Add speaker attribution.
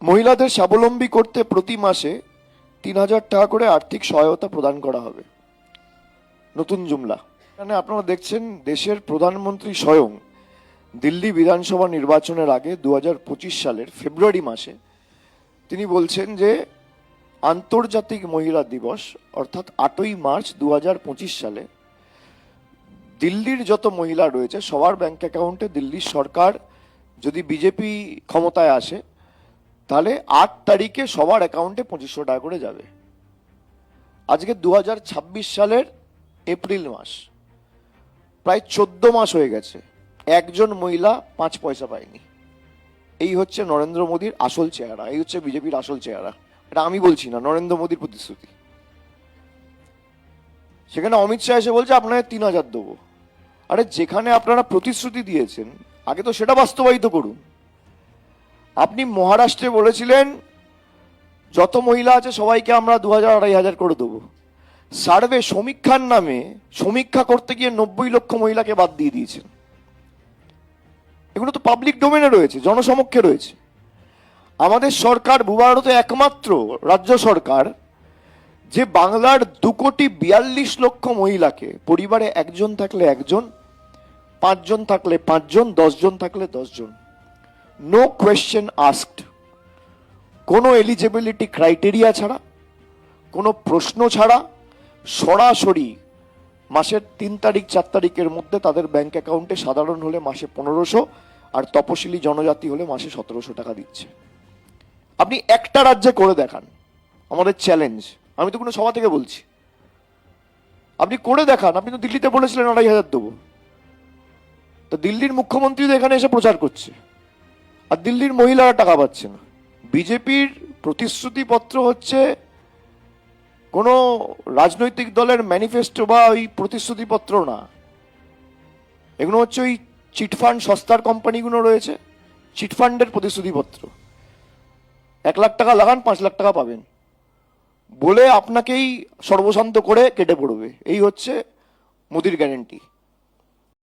Speaker 1: মহিলাদের স্বাবলম্বী করতে প্রতি মাসে ৩,০০০ টাকা করে আর্থিক সহায়তা প্রদান করা হবে। নতুন জুমলা। এখানে আপনারা দেখছেন দেশের প্রধানমন্ত্রী স্বয়ং দিল্লি বিধানসভা নির্বাচনের আগে 2025 সালের ফেব্রুয়ারি মাসে তিনি বলছেন যে আন্তর্জাতিক মহিলা দিবস অর্থাৎ 8ই মার্চ 2025 সালে দিল্লির যত মহিলা রয়েছে সবার ব্যাংক অ্যাকাউন্টে দিল্লির সরকার যদি বিজেপি ক্ষমতায় আসে তাহলে 8 তারিখে সবার অ্যাকাউন্টে 2500 টাকা করে যাবে। আজকে 2026 সালের এপ্রিল মাস, প্রায় 14 মাস হয়ে গেছে, একজন মহিলা 5 পয়সা পায়নি। এই হচ্ছে নরেন্দ্র মোদীর আসল চেহারা, এই হচ্ছে বিজেপির আসল চেহারা। এটা আমি বলছি না, নরেন্দ্র মোদীর প্রতিশ্রুতি। সেখানে অমিত শাহ এসে বলছে আপনাদের 3,000 দেবো। আরে যেখানে আপনারা প্রতিশ্রুতি দিয়েছেন আগে তো সেটা বাস্তবায়িত করুন। আপনি মহারাষ্ট্রে বলেছিলেন যত মহিলা আছে সবাইকে আমরা 2,000-2,500 করে দেবো। সার্ভে সমীক্ষার নামে সমীক্ষা করতে গিয়ে 90 লক্ষ মহিলাকে বাদ দিয়ে দিয়েছেন। এগুলো তো পাবলিক ডোমেনে রয়েছে, জনসমক্ষে রয়েছে। আমাদের সরকার ভূভারতে একমাত্র রাজ্য সরকার যে বাংলার 2,42 লক্ষ মহিলাকে পরিবারে একজন থাকলে একজন, 5 জন থাকলে 5 জন, 10 জন থাকলে 10 জন, নো কোয়েশ্চেন আস্কড, কোনো এলিজিবিলিটি ক্রাইটেরিয়া ছাড়া, কোনো প্রশ্ন ছাড়া সরাসরি মাসের 3 তারিখ 4 তারিখের মধ্যে তাদের ব্যাংক অ্যাকাউন্টে সাধারণ হলে মাসে 1500 আর তপশিলি জনজাতি হলে মাসে 1700 টাকা দিচ্ছে। আপনি একটা রাজ্যে করে দেখান, আমাদের চ্যালেঞ্জ। আমি তো কোনো সভা থেকে বলছি, আপনি করে দেখান। আপনি তো দিল্লিতে বলেছিলেন 2,500 দেবো, তো দিল্লির মুখ্যমন্ত্রী তো এখানে এসে প্রচার করছে আর দিল্লির মহিলারা টাকা পাচ্ছে না। বিজেপির প্রতিশ্রুতিপত্র হচ্ছে কোনো রাজনৈতিক দলের ম্যানিফেস্টো বা ওই প্রতিশ্রুতিপত্র না, এগুলো হচ্ছে ওই চিটফান্ড সস্তার কোম্পানিগুলো রয়েছে, চিটফান্ডের প্রতিশ্রুতিপত্র। 1 লাখ টাকা লাগান 5 লাখ টাকা পাবেন বলে আপনাকেই সর্বশান্ত করে কেটে পড়বে। এই হচ্ছে মোদির গ্যারেন্টি।